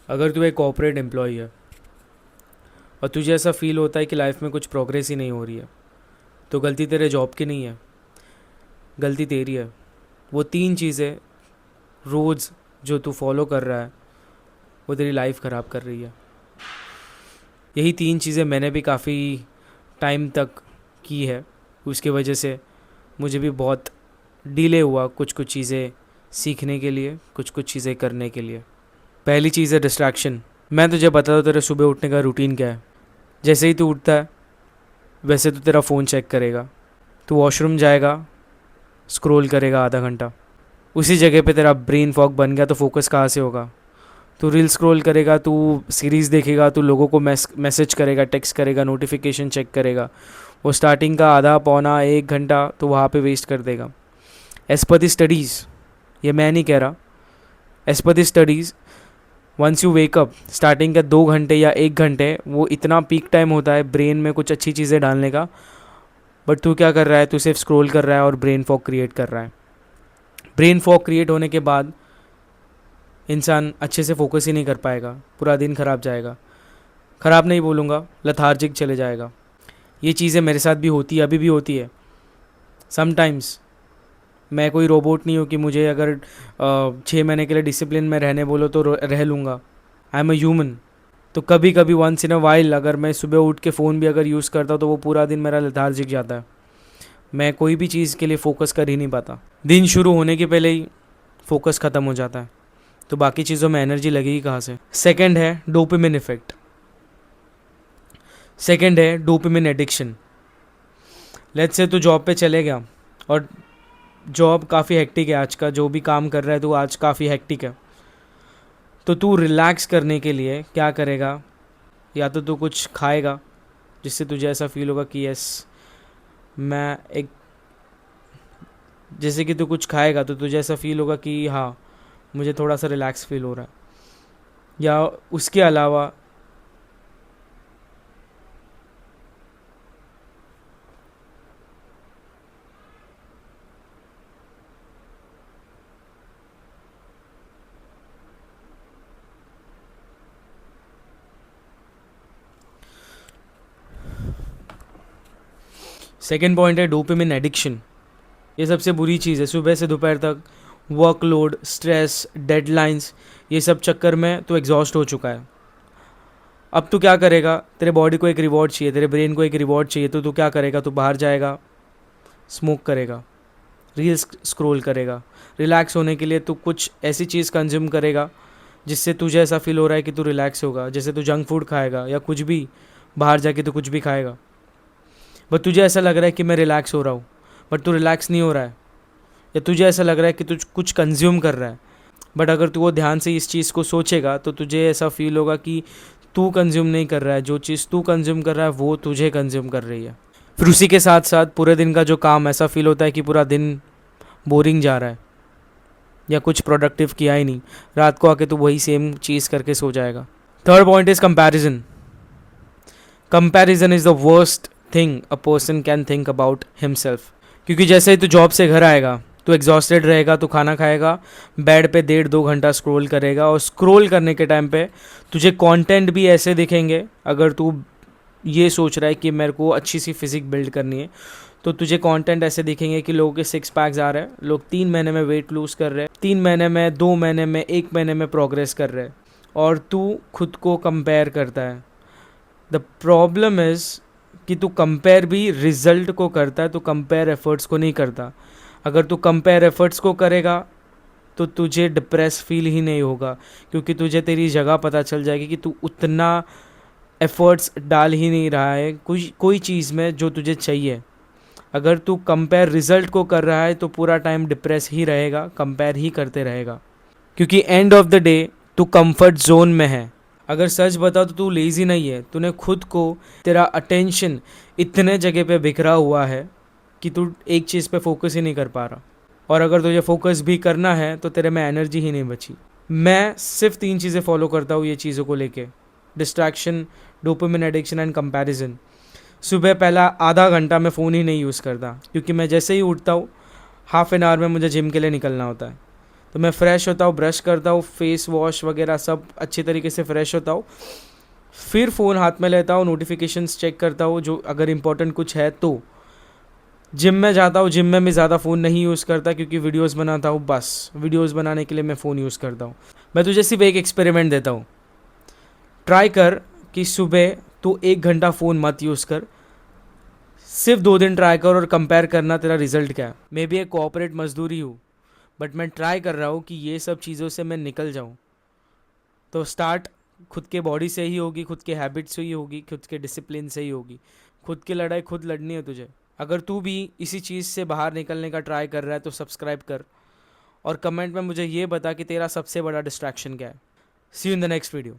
अगर तू एक कॉर्पोरेट एम्प्लॉय है और तुझे ऐसा फील होता है कि लाइफ में कुछ प्रोग्रेस ही नहीं हो रही है, तो गलती तेरे जॉब की नहीं है, गलती तेरी है। वो 3 चीज़ें रोज़ जो तू फॉलो कर रहा है वो तेरी लाइफ ख़राब कर रही है। यही 3 चीज़ें मैंने भी काफ़ी टाइम तक की है। उसकी वजह से मुझे भी बहुत डिले हुआ कुछ कुछ चीज़ें सीखने के लिए, कुछ कुछ चीज़ें करने के लिए। पहली चीज़ है डिस्ट्रैक्शन। मैं तुझे बता दूँ तेरे सुबह उठने का रूटीन क्या है। जैसे ही तू उठता है वैसे तू तेरा फ़ोन चेक करेगा, तू वॉशरूम जाएगा, स्क्रॉल करेगा आधा घंटा। उसी जगह पे तेरा ब्रेन फॉग बन गया तो फोकस कहाँ से होगा। तू रील स्क्रॉल करेगा, तू सीरीज़ देखेगा, तू लोगों को मैसेज करेगा, टेक्स्ट करेगा, नोटिफिकेशन चेक करेगा। वो स्टार्टिंग का आधा पौना 1 घंटा तो वहाँ पे वेस्ट कर देगा। एज़ पर दी स्टडीज़, ये मैं नहीं कह रहा, as per the studies once you wake up starting का 2 घंटे या 1 घंटे वो इतना पीक टाइम होता है ब्रेन में कुछ अच्छी चीज़ें डालने का। बट तू क्या कर रहा है, तू सिर्फ स्क्रॉल कर रहा है और ब्रेन फॉग क्रिएट कर रहा है। ब्रेन फॉग क्रिएट होने के बाद इंसान अच्छे से फोकस ही नहीं कर पाएगा, पूरा दिन ख़राब जाएगा। ख़राब नहीं बोलूँगा, लथार्जिक चले जाएगा। ये चीज़ें मेरे साथ भी होती है, अभी भी होती है समटाइम्स। मैं कोई रोबोट नहीं हूँ कि मुझे अगर 6 महीने के लिए डिसिप्लिन में रहने बोलो तो रह लूँगा। I am a human. तो कभी कभी वंस इन अ वाइल अगर मैं सुबह उठ के फ़ोन भी अगर यूज़ करता हूँ तो वो पूरा दिन मेरा लथार्जिक जाता है। मैं कोई भी चीज़ के लिए फ़ोकस कर ही नहीं पाता। दिन शुरू होने के पहले ही फोकस ख़त्म हो जाता है, तो बाकी चीज़ों में एनर्जी लगेगी कहाँ से। सेकंड है डोपामिन इफेक्ट। सेकंड है डोपामिन एडिक्शन। लेट्स से तू जॉब पे चले गया और जॉब काफ़ी हेक्टिक है, आज का जो भी काम कर रहा है तो आज काफ़ी हेक्टिक है। तो तू रिलैक्स करने के लिए क्या करेगा, या तो तू कुछ खाएगा जिससे तुझे ऐसा फील होगा कि यस मैं एक, जैसे कि तू कुछ खाएगा तो तुझे ऐसा फील होगा कि हाँ मुझे थोड़ा सा रिलैक्स फील हो रहा है। या उसके अलावा सेकेंड पॉइंट है डोपामिन एडिक्शन। ये सबसे बुरी चीज़ है। सुबह से दोपहर तक वर्कलोड, स्ट्रेस, डेडलाइंस, ये सब चक्कर में तो एग्जॉस्ट हो चुका है। अब तू क्या करेगा, तेरे बॉडी को एक रिवॉर्ड चाहिए, तेरे ब्रेन को एक रिवॉर्ड चाहिए, तो तू क्या करेगा, तू बाहर जाएगा, स्मोक करेगा, रील्स स्क्रॉल करेगा। रिलैक्स होने के लिए तू कुछ ऐसी चीज़ कंज्यूम करेगा जिससे तुझे ऐसा फील हो रहा है कि तू रिलैक्स होगा। जैसे तू जंक फूड खाएगा या कुछ भी, बाहर जाके तू कुछ भी खाएगा, बट तुझे ऐसा लग रहा है कि मैं रिलैक्स हो रहा हूँ, बट तू रिलैक्स नहीं हो रहा है। या तुझे ऐसा लग रहा है कि तू कुछ कंज्यूम कर रहा है, बट अगर तू वो ध्यान से इस चीज़ को सोचेगा तो तुझे ऐसा फील होगा कि तू कंज्यूम नहीं कर रहा है, जो चीज़ तू कंज्यूम कर रहा है वो तुझे कंज्यूम कर रही है। फिर उसी के साथ साथ पूरे दिन का जो काम, ऐसा फील होता है कि पूरा दिन बोरिंग जा रहा है या कुछ प्रोडक्टिव किया ही नहीं। रात को आके तू वही सेम चीज़ करके सो जाएगा। Third point is comparison. Comparison is the worst thing a person can think about himself. क्योंकि जैसे ही तू जॉब से घर आएगा तो एग्जॉस्टेड रहेगा, तो खाना खाएगा, बेड पे 1.5-2 घंटा स्क्रॉल करेगा, और स्क्रॉल करने के टाइम पे तुझे कंटेंट भी ऐसे दिखेंगे। अगर तू ये सोच रहा है कि मेरे को अच्छी सी फिजिक बिल्ड करनी है तो तुझे कंटेंट ऐसे दिखेंगे कि लोगों के 6 पैक्स आ रहे हैं, लोग 3 महीने में वेट लूज़ कर रहे हैं, 3 महीने में, 2 महीने में, 1 महीने में प्रोग्रेस कर रहे हैं, और तू खुद को कंपेयर करता है। द प्रॉब्लम इज़ कि तू कंपेयर भी रिजल्ट को करता है, तो कंपेयर एफर्ट्स को नहीं करता। अगर तू कंपेयर एफर्ट्स को करेगा तो तुझे डिप्रेस फील ही नहीं होगा, क्योंकि तुझे तेरी जगह पता चल जाएगी कि तू उतना एफर्ट्स डाल ही नहीं रहा है कोई चीज़ में जो तुझे चाहिए। अगर तू कंपेयर रिजल्ट को कर रहा है तो पूरा टाइम डिप्रेस ही रहेगा, कंपेयर ही करते रहेगा, क्योंकि एंड ऑफ द डे तू कंफर्ट जोन में है। अगर सच बता तो तू लेज़ी नहीं है, तूने खुद को, तेरा अटेंशन इतने जगह पे बिखरा हुआ है कि तू एक चीज़ पे फोकस ही नहीं कर पा रहा। और अगर तुझे फोकस भी करना है तो तेरे में एनर्जी ही नहीं बची। मैं सिर्फ 3 चीज़ें फॉलो करता हूँ ये चीज़ों को लेके: distraction, dopamine addiction and comparison. सुबह पहला आधा घंटा मैं फ़ोन ही नहीं यूज़ करता, क्योंकि मैं जैसे ही उठता हूँ हाफ एन आवर में मुझे जिम के लिए निकलना होता है। तो मैं फ़्रेश होता हूँ, ब्रश करता हूँ, फेस वॉश वगैरह सब अच्छे तरीके से फ़्रेश होता हूँ, फिर फ़ोन हाथ में लेता हूँ, नोटिफिकेशंस चेक करता हूँ जो अगर इम्पोर्टेंट कुछ है तो। जिम में जाता हूँ, जिम में मैं ज़्यादा फ़ोन नहीं यूज़ करता क्योंकि वीडियोस बनाता हूँ, बस वीडियोस बनाने के लिए मैं फ़ोन यूज़ करता हूँ। मैं तुझे सिर्फ एक एक्सपेरिमेंट देता हूँ, ट्राई कर कि सुबह तो 1 घंटा फ़ोन मत यूज़ कर, सिर्फ 2 दिन ट्राई कर और कंपेयर करना तेरा रिजल्ट क्या है। मैं भी एक कोऑपरेट मजदूरी हूँ, बट मैं ट्राई कर रहा हूँ कि ये सब चीज़ों से मैं निकल जाऊँ। तो स्टार्ट खुद के बॉडी से ही होगी, खुद के हैबिट से ही होगी, खुद के डिसिप्लिन से ही होगी। खुद की लड़ाई खुद लड़नी है तुझे। अगर तू भी इसी चीज़ से बाहर निकलने का ट्राई कर रहा है तो सब्सक्राइब कर और कमेंट में मुझे ये बता कि तेरा सबसे बड़ा डिस्ट्रैक्शन क्या है। See you in the next video.